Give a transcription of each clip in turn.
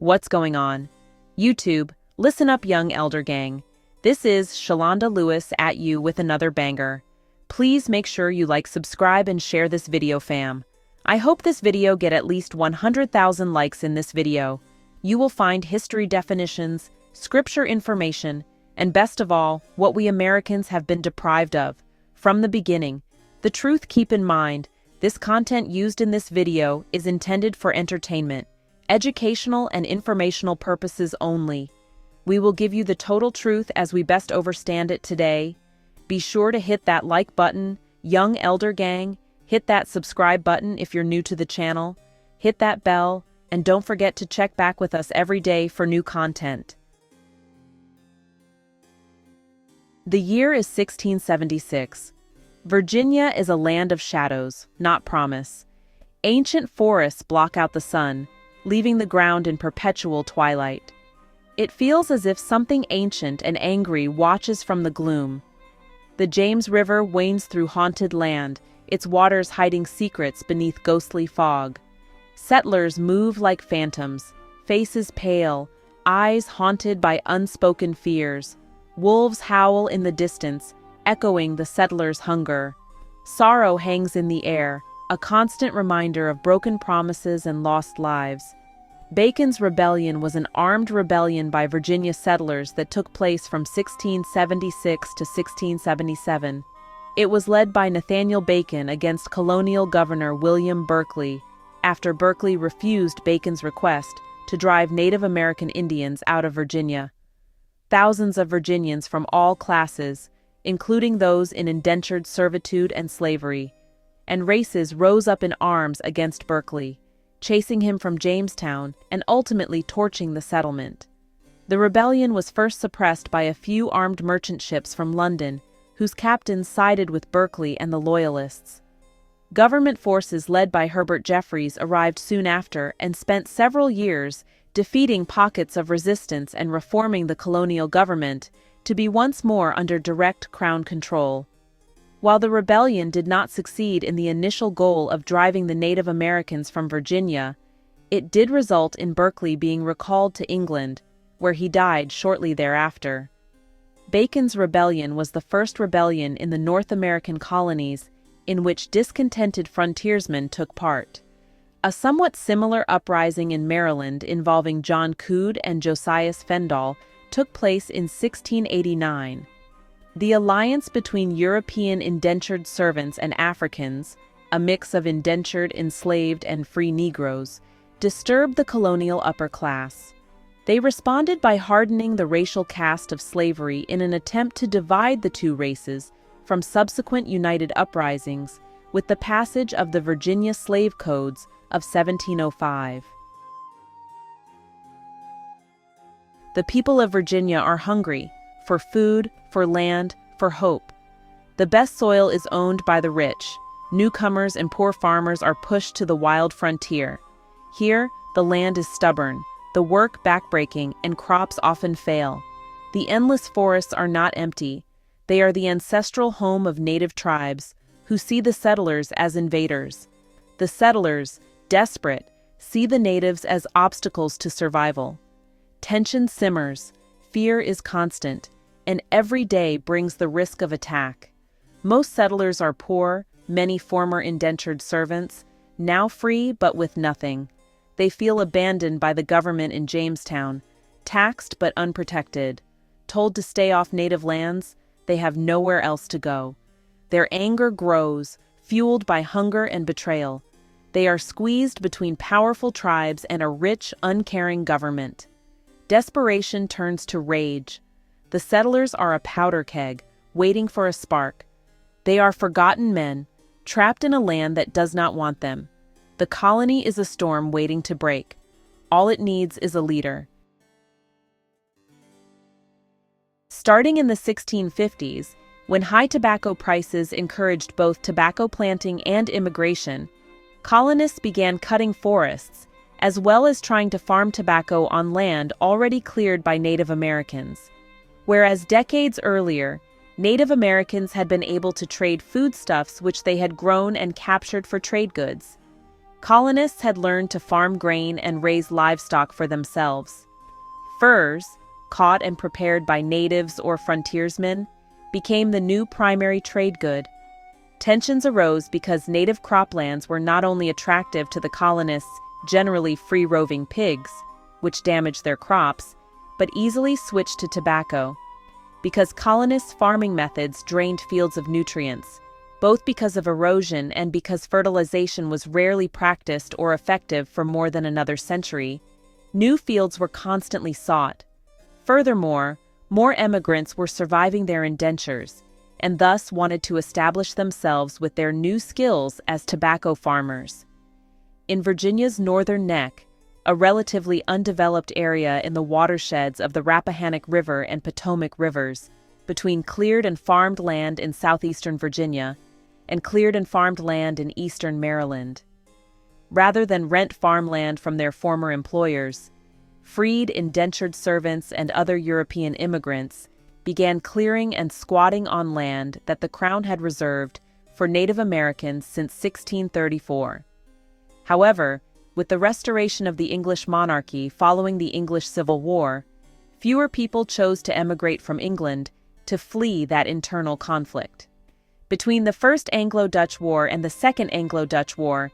What's going on? YouTube, listen up, young elder gang. This is Shalonda Lewis at you with another banger. Please make sure you like, subscribe, and share this video, fam. I hope this video get at least 100,000 likes in this video. You will find history definitions, scripture information, and best of all, what we Americans have been deprived of from the beginning. The truth, keep in mind, this content used in this video is intended for entertainment, educational and informational purposes only. We will give you the total truth as we best understand it today. Be sure to hit that like button, young elder gang, hit that subscribe button if you're new to the channel, hit that bell, and don't forget to check back with us every day for new content. The year is 1676. Virginia is a land of shadows, not promise. Ancient forests block out the sun, leaving the ground in perpetual twilight. It feels as if something ancient and angry watches from the gloom. The James River wanes through haunted land, its waters hiding secrets beneath ghostly fog. Settlers move like phantoms, faces pale, eyes haunted by unspoken fears. Wolves howl in the distance, echoing the settlers' hunger. Sorrow hangs in the air, a constant reminder of broken promises and lost lives. Bacon's Rebellion was an armed rebellion by Virginia settlers that took place from 1676 to 1677. It was led by Nathaniel Bacon against colonial Governor William Berkeley, after Berkeley refused Bacon's request to drive Native American Indians out of Virginia. Thousands of Virginians from all classes, including those in indentured servitude and slavery, and races rose up in arms against Berkeley, chasing him from Jamestown and ultimately torching the settlement. The rebellion was first suppressed by a few armed merchant ships from London, whose captains sided with Berkeley and the Loyalists. Government forces led by Herbert Jeffreys arrived soon after and spent several years defeating pockets of resistance and reforming the colonial government to be once more under direct crown control. While the rebellion did not succeed in the initial goal of driving the Native Americans from Virginia, it did result in Berkeley being recalled to England, where he died shortly thereafter. Bacon's rebellion was the first rebellion in the North American colonies in which discontented frontiersmen took part. A somewhat similar uprising in Maryland involving John Coode and Josias Fendall took place in 1689. The alliance between European indentured servants and Africans, a mix of indentured, enslaved, and free Negroes, disturbed the colonial upper class. They responded by hardening the racial caste of slavery in an attempt to divide the two races from subsequent united uprisings with the passage of the Virginia Slave Codes of 1705. The people of Virginia are hungry for food, for land, for hope. The best soil is owned by the rich. Newcomers and poor farmers are pushed to the wild frontier. Here, the land is stubborn, the work backbreaking, and crops often fail. The endless forests are not empty. They are the ancestral home of native tribes who see the settlers as invaders. The settlers, desperate, see the natives as obstacles to survival. Tension simmers, fear is constant, and every day brings the risk of attack. Most settlers are poor, many former indentured servants, now free but with nothing. They feel abandoned by the government in Jamestown, taxed but unprotected. Told to stay off native lands, they have nowhere else to go. Their anger grows, fueled by hunger and betrayal. They are squeezed between powerful tribes and a rich, uncaring government. Desperation turns to rage. The settlers are a powder keg, waiting for a spark. They are forgotten men, trapped in a land that does not want them. The colony is a storm waiting to break. All it needs is a leader. Starting in the 1650s, when high tobacco prices encouraged both tobacco planting and immigration, colonists began cutting forests, as well as trying to farm tobacco on land already cleared by Native Americans. Whereas decades earlier, Native Americans had been able to trade foodstuffs which they had grown and captured for trade goods. Colonists had learned to farm grain and raise livestock for themselves. Furs, caught and prepared by natives or frontiersmen, became the new primary trade good. Tensions arose because native croplands were not only attractive to the colonists' generally free-roving pigs, which damaged their crops, but easily switched to tobacco. Because colonists' farming methods drained fields of nutrients, both because of erosion and because fertilization was rarely practiced or effective for more than another century, new fields were constantly sought. Furthermore, more emigrants were surviving their indentures, and thus wanted to establish themselves with their new skills as tobacco farmers. In Virginia's northern neck, a relatively undeveloped area in the watersheds of the Rappahannock River and Potomac Rivers, between cleared and farmed land in southeastern Virginia and cleared and farmed land in eastern Maryland. Rather than rent farmland from their former employers, freed indentured servants and other European immigrants began clearing and squatting on land that the Crown had reserved for Native Americans since 1634. However, with the restoration of the English monarchy following the English Civil War, fewer people chose to emigrate from England to flee that internal conflict. Between the First Anglo-Dutch War and the Second Anglo-Dutch War,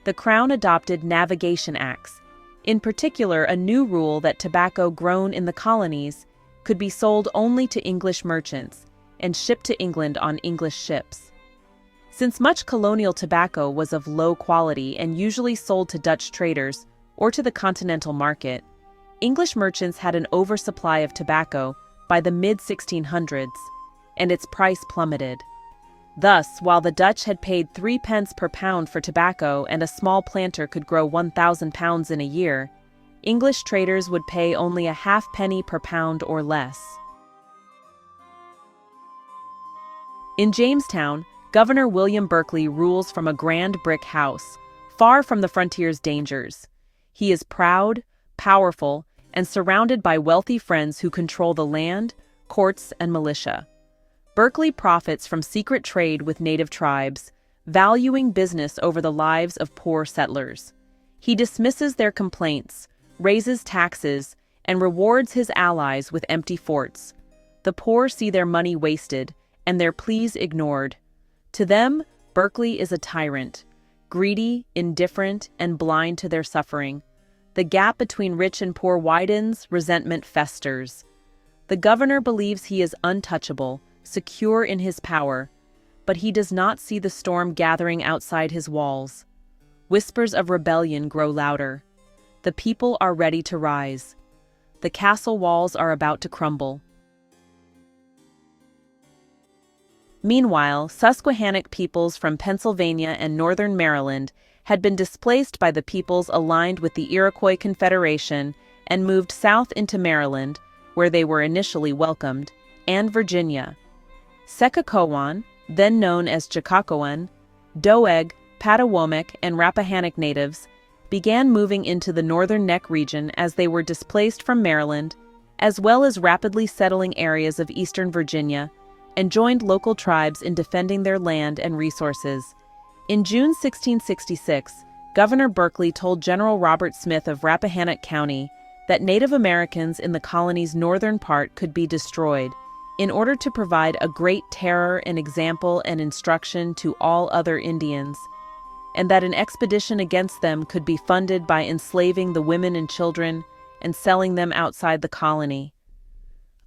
the Crown adopted Navigation Acts, in particular a new rule that tobacco grown in the colonies could be sold only to English merchants and shipped to England on English ships. Since much colonial tobacco was of low quality and usually sold to Dutch traders or to the continental market, English merchants had an oversupply of tobacco by the mid-1600s, and its price plummeted. Thus, while the Dutch had paid 3 pence per pound for tobacco and a small planter could grow 1,000 pounds in a year, English traders would pay only a half-penny per pound or less. In Jamestown, Governor William Berkeley rules from a grand brick house, far from the frontier's dangers. He is proud, powerful, and surrounded by wealthy friends who control the land, courts, and militia. Berkeley profits from secret trade with native tribes, valuing business over the lives of poor settlers. He dismisses their complaints, raises taxes, and rewards his allies with empty forts. The poor see their money wasted and their pleas ignored. To them, Berkeley is a tyrant, greedy, indifferent, and blind to their suffering. The gap between rich and poor widens, resentment festers. The governor believes he is untouchable, secure in his power, but he does not see the storm gathering outside his walls. Whispers of rebellion grow louder. The people are ready to rise. The castle walls are about to crumble. Meanwhile, Susquehannock peoples from Pennsylvania and northern Maryland had been displaced by the peoples aligned with the Iroquois Confederation and moved south into Maryland, where they were initially welcomed, and Virginia. Secaucus, then known as Chicagoan, Doeg, Patawomack, and Rappahannock natives began moving into the Northern Neck region as they were displaced from Maryland, as well as rapidly settling areas of eastern Virginia, and joined local tribes in defending their land and resources. In June 1666, Governor Berkeley told General Robert Smith of Rappahannock County that Native Americans in the colony's northern part could be destroyed, in order to provide a great terror and example and instruction to all other Indians, and that an expedition against them could be funded by enslaving the women and children and selling them outside the colony.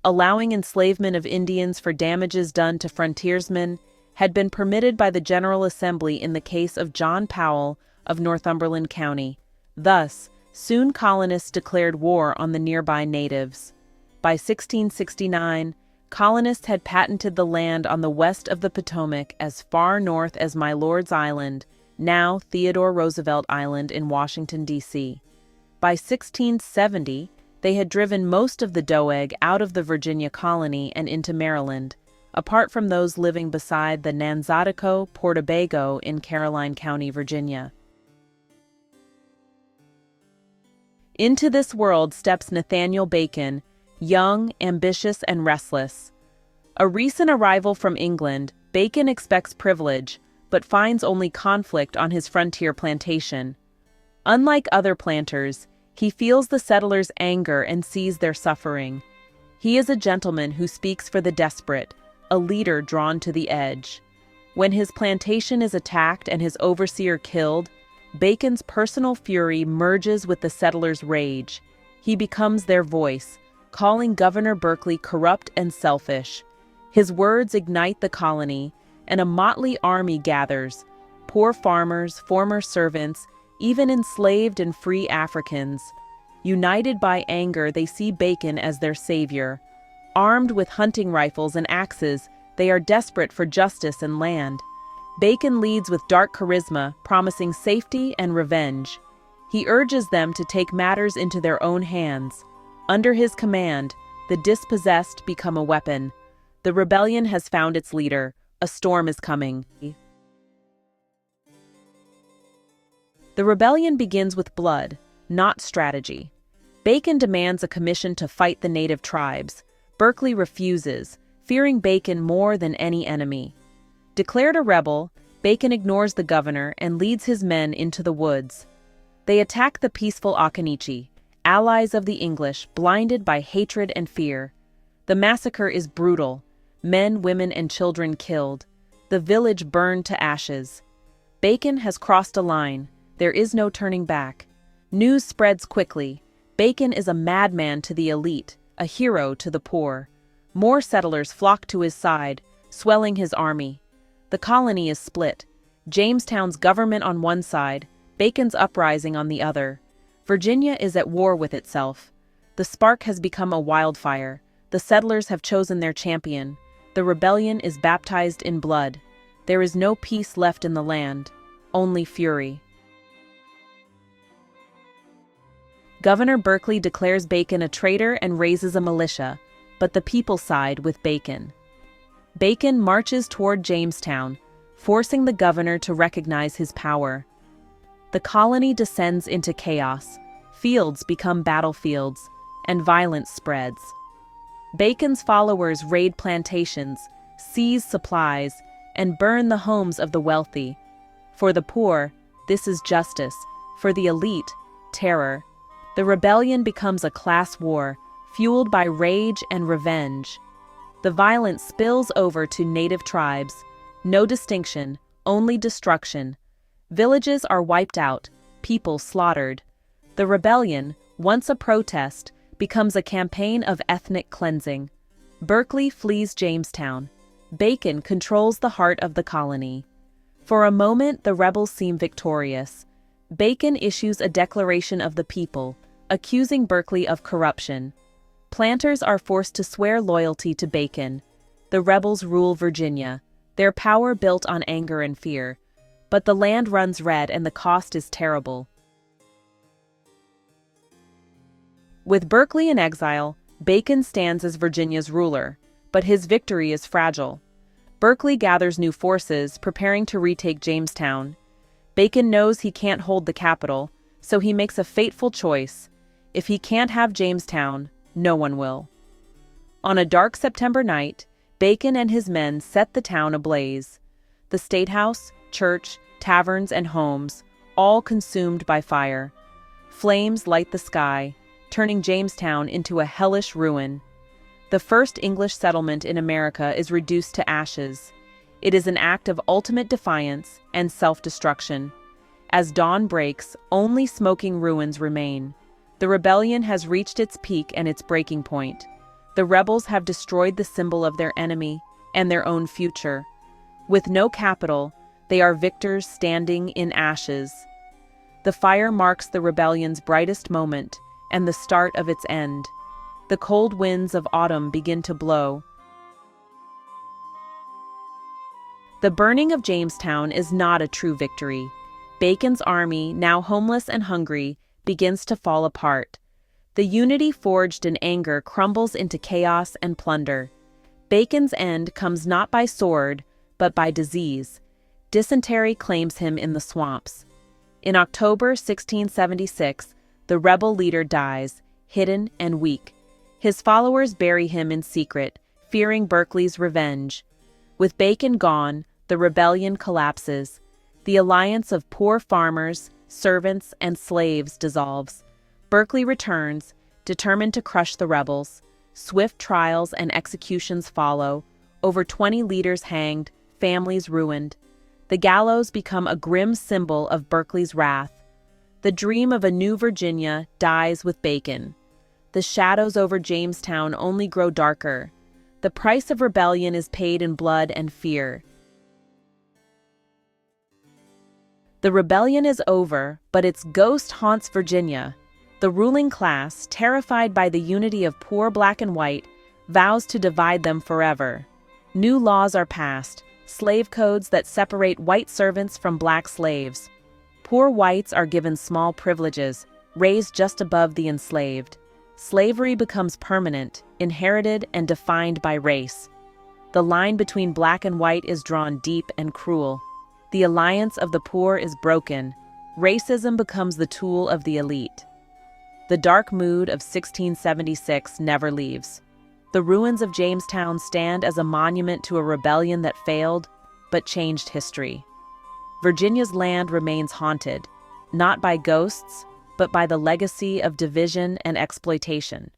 Allowing enslavement of Indians for damages done to frontiersmen had been permitted by the General Assembly in the case of John Powell of Northumberland County. Thus, soon colonists declared war on the nearby natives. By 1669, colonists had patented the land on the west of the Potomac as far north as My Lord's Island, now Theodore Roosevelt Island in Washington, D.C. By 1670, they had driven most of the Doeg out of the Virginia colony and into Maryland, apart from those living beside the Nanzatico Portabago in Caroline County, Virginia. Into this world steps Nathaniel Bacon, young, ambitious, and restless. A recent arrival from England, Bacon expects privilege, but finds only conflict on his frontier plantation. Unlike other planters, he feels the settlers' anger and sees their suffering. He is a gentleman who speaks for the desperate, a leader drawn to the edge. When his plantation is attacked and his overseer killed, Bacon's personal fury merges with the settlers' rage. He becomes their voice, calling Governor Berkeley corrupt and selfish. His words ignite the colony, and a motley army gathers: poor farmers, former servants, even enslaved and free Africans. United by anger, they see Bacon as their savior. Armed with hunting rifles and axes, they are desperate for justice and land. Bacon leads with dark charisma, promising safety and revenge. He urges them to take matters into their own hands. Under his command, the dispossessed become a weapon. The rebellion has found its leader. A storm is coming. The rebellion begins with blood, not strategy. Bacon demands a commission to fight the native tribes. Berkeley refuses, fearing Bacon more than any enemy. Declared a rebel, Bacon ignores the governor and leads his men into the woods. They attack the peaceful Occaneechi, allies of the English, blinded by hatred and fear. The massacre is brutal. Men, women, and children killed. The village burned to ashes. Bacon has crossed a line. There is no turning back. News spreads quickly. Bacon is a madman to the elite, a hero to the poor. More settlers flock to his side, swelling his army. The colony is split. Jamestown's government on one side, Bacon's uprising on the other. Virginia is at war with itself. The spark has become a wildfire. The settlers have chosen their champion. The rebellion is baptized in blood. There is no peace left in the land, only fury. Governor Berkeley declares Bacon a traitor and raises a militia, but the people side with Bacon. Bacon marches toward Jamestown, forcing the governor to recognize his power. The colony descends into chaos. Fields become battlefields, and violence spreads. Bacon's followers raid plantations, seize supplies, and burn the homes of the wealthy. For the poor, this is justice. For the elite, terror. The rebellion becomes a class war, fueled by rage and revenge. The violence spills over to native tribes. No distinction, only destruction. Villages are wiped out, people slaughtered. The rebellion, once a protest, becomes a campaign of ethnic cleansing. Berkeley flees Jamestown. Bacon controls the heart of the colony. For a moment, the rebels seem victorious. Bacon issues a declaration of the people, accusing Berkeley of corruption. Planters are forced to swear loyalty to Bacon. The rebels rule Virginia, their power built on anger and fear. But the land runs red and the cost is terrible. With Berkeley in exile, Bacon stands as Virginia's ruler, but his victory is fragile. Berkeley gathers new forces, preparing to retake Jamestown. Bacon knows he can't hold the capital, so he makes a fateful choice. If he can't have Jamestown, no one will. On a dark September night, Bacon and his men set the town ablaze. The statehouse, church, taverns, and homes, all consumed by fire. Flames light the sky, turning Jamestown into a hellish ruin. The first English settlement in America is reduced to ashes. It is an act of ultimate defiance and self-destruction. As dawn breaks, only smoking ruins remain. The rebellion has reached its peak and its breaking point. The rebels have destroyed the symbol of their enemy and their own future. With no capital, they are victors standing in ashes. The fire marks the rebellion's brightest moment and the start of its end. The cold winds of autumn begin to blow. The burning of Jamestown is not a true victory. Bacon's army, now homeless and hungry, begins to fall apart. The unity forged in anger crumbles into chaos and plunder. Bacon's end comes not by sword, but by disease. Dysentery claims him in the swamps. In October 1676, the rebel leader dies, hidden and weak. His followers bury him in secret, fearing Berkeley's revenge. With Bacon gone, the rebellion collapses. The alliance of poor farmers, servants, and slaves dissolves. Berkeley returns, determined to crush the rebels. Swift trials and executions follow. Over 20 leaders hanged, families ruined. The gallows become a grim symbol of Berkeley's wrath. The dream of a new Virginia dies with Bacon. The shadows over Jamestown only grow darker. The price of rebellion is paid in blood and fear. The rebellion is over, but its ghost haunts Virginia. The ruling class, terrified by the unity of poor black and white, vows to divide them forever. New laws are passed, slave codes that separate white servants from black slaves. Poor whites are given small privileges, raised just above the enslaved. Slavery becomes permanent, inherited, and defined by race. The line between black and white is drawn deep and cruel. The alliance of the poor is broken. Racism becomes the tool of the elite. The dark mood of 1676 never leaves. The ruins of Jamestown stand as a monument to a rebellion that failed, but changed history. Virginia's land remains haunted, not by ghosts, but by the legacy of division and exploitation.